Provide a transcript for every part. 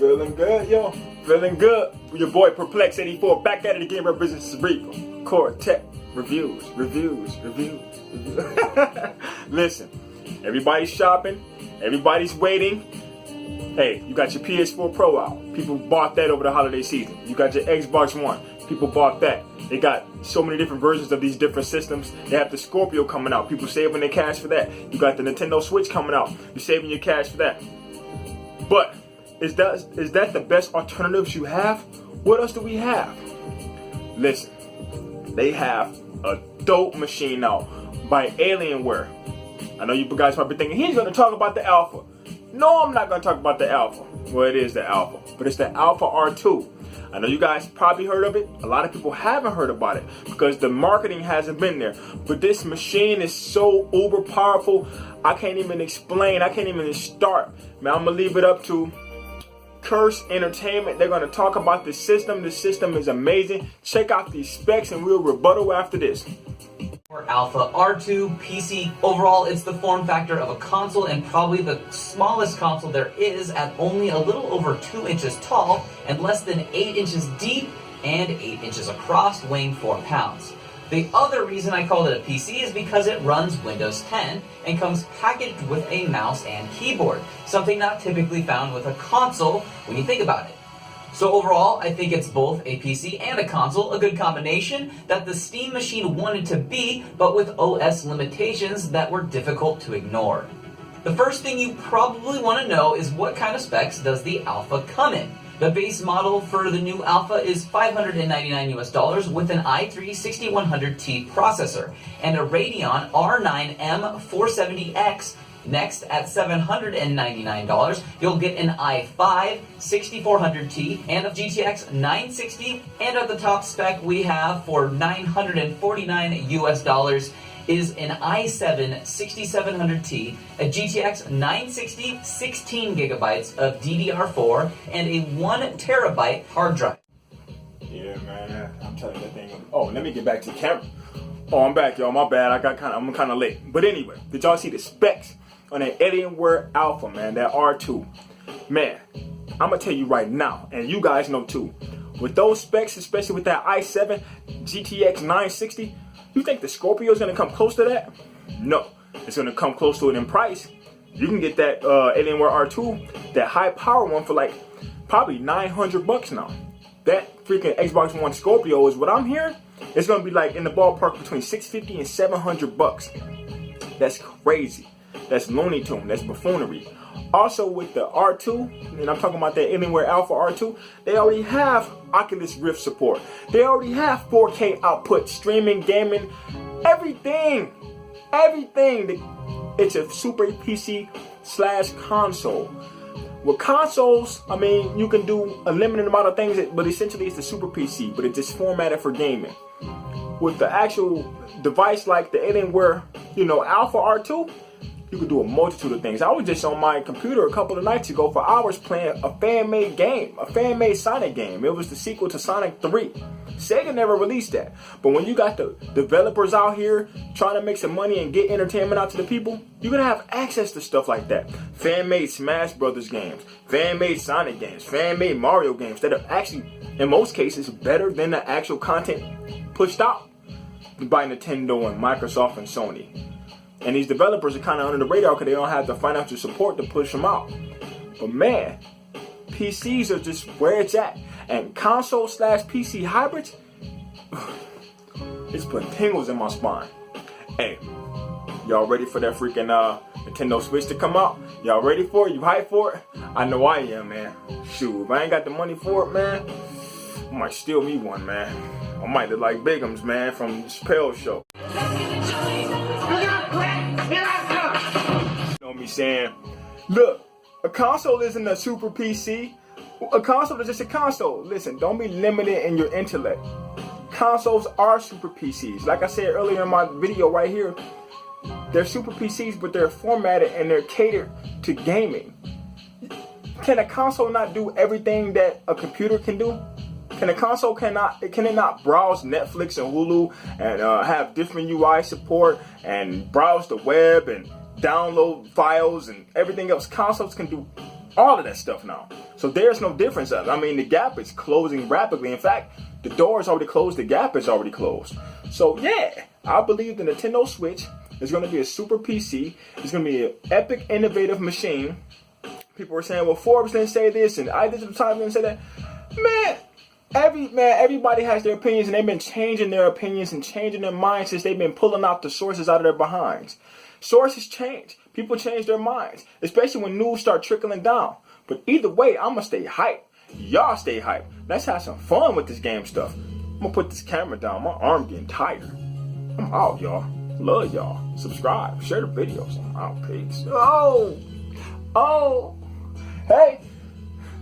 Feeling good, yo. Feeling good. With your boy Perplex84 back at it again, representing Cerebral Cortex reviews. Listen, everybody's shopping, everybody's waiting. Hey, you got your PS4 Pro out. People bought that over the holiday season. You got your Xbox One. People bought that. They got so many different versions of these different systems. They have the Scorpio coming out. People saving their cash for that. You got the Nintendo Switch coming out. You're saving your cash for that. But is that the best alternatives you have? What else do we have? Listen, they have a dope machine out by Alienware. I know you guys probably thinking he's going to talk about the Alpha. No, I'm not going to talk about the Alpha. Well, it is the Alpha, but it's the Alpha R2. I know you guys probably heard of it. A lot of people haven't heard about it because the marketing hasn't been there. But this machine is so uber powerful, I can't even explain. I can't even start. Man, I'm going to leave it up to Curse Entertainment. They're going to talk about the system. The system is amazing. Check out these specs and we'll rebuttal after this. Alpha R2 PC. Overall, it's the form factor of a console and probably the smallest console there is at only a little over 2 inches tall and less than 8 inches deep and 8 inches across, weighing 4 pounds. The other reason I called it a PC is because it runs Windows 10 and comes packaged with a mouse and keyboard, something not typically found with a console when you think about it. So overall, I think it's both a PC and a console, a good combination that the Steam machine wanted to be, but with OS limitations that were difficult to ignore. The first thing you probably want to know is what kind of specs does the Alpha come in? The base model for the new Alpha is $599 US with an i3-6100T processor and a Radeon R9 M470X. Next, at $799, you'll get an i5 6400T and a GTX 960. And at the top spec we have for $949 US is an i7 6700T, a GTX 960, 16 gigabytes of DDR4, and a 1 terabyte hard drive. Yeah, man, I'm telling you that thing. Oh, let me get back to the camera. Oh, I'm back, y'all. My bad. I'm kind of late. But anyway, did y'all see the specs on that Alienware Alpha, man? That R2, man. I'm gonna tell you right now, and you guys know too. With those specs, especially with that i7 GTX 960, you think the Scorpio is gonna come close to that? No, it's gonna come close to it in price. You can get that Alienware R2, that high power one, for like probably $900 now. That freaking Xbox One Scorpio is what I'm hearing. It's gonna be like in the ballpark between $650 and $700. That's crazy. That's Looney Tune. That's buffoonery. Also with the R2, and I'm talking about that Alienware Alpha R2, they already have Oculus Rift support. They already have 4K output, streaming, gaming, everything. It's a super PC / console. With consoles, I mean, you can do a limited amount of things, but essentially it's the super PC, but it's just formatted for gaming. With the actual device like the Alienware, Alpha R2, you can do a multitude of things. I was just on my computer a couple of nights ago for hours playing a fan-made game, a fan-made Sonic game. It was the sequel to Sonic 3. Sega never released that. But when you got the developers out here trying to make some money and get entertainment out to the people, you're going to have access to stuff like that. Fan-made Smash Brothers games, fan-made Sonic games, fan-made Mario games that are actually, in most cases, better than the actual content pushed out by Nintendo and Microsoft and Sony. And these developers are kind of under the radar because they don't have the financial support to push them out. But man, PCs are just where it's at. And console / PC hybrids, it's putting tingles in my spine. Hey, y'all ready for that freaking Nintendo Switch to come out? Y'all ready for it? You hyped for it? I know I am, man. Shoot, if I ain't got the money for it, man, I might steal me one, man. I might look like Bigums, man, from Chappelle's show. You know me saying, look, a console isn't a super PC. A console is just a console. Listen, don't be limited in your intellect. Consoles are super PCs. Like I said earlier in my video right here, they're super PCs, but they're formatted and they're catered to gaming. Can a console not do everything that a computer can do? Can a console can it not browse Netflix and Hulu and have different UI support and browse the web and download files and everything else? Consoles can do all of that stuff now. So there's no difference. I mean, the gap is closing rapidly. In fact, the door is already closed. The gap is already closed. So yeah, I believe the Nintendo Switch is going to be a super PC. It's going to be an epic, innovative machine. People were saying, well, Forbes didn't say this, and I did at the time didn't say that. Everybody has their opinions, and they've been changing their opinions and changing their minds since they've been pulling out the sources out of their behinds. Sources change. People change their minds, especially when news start trickling down. But either way, I'm gonna stay hyped. Y'all stay hyped. Let's have some fun with this game stuff. I'm gonna put this camera down. My arm getting tired. I'm out, y'all. Love y'all. Subscribe. Share the videos. I'm out. Peace.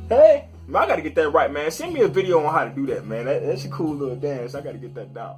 Hey. I gotta get that right, man. Send me a video on how to do that, man. That's a cool little dance. I gotta get that down.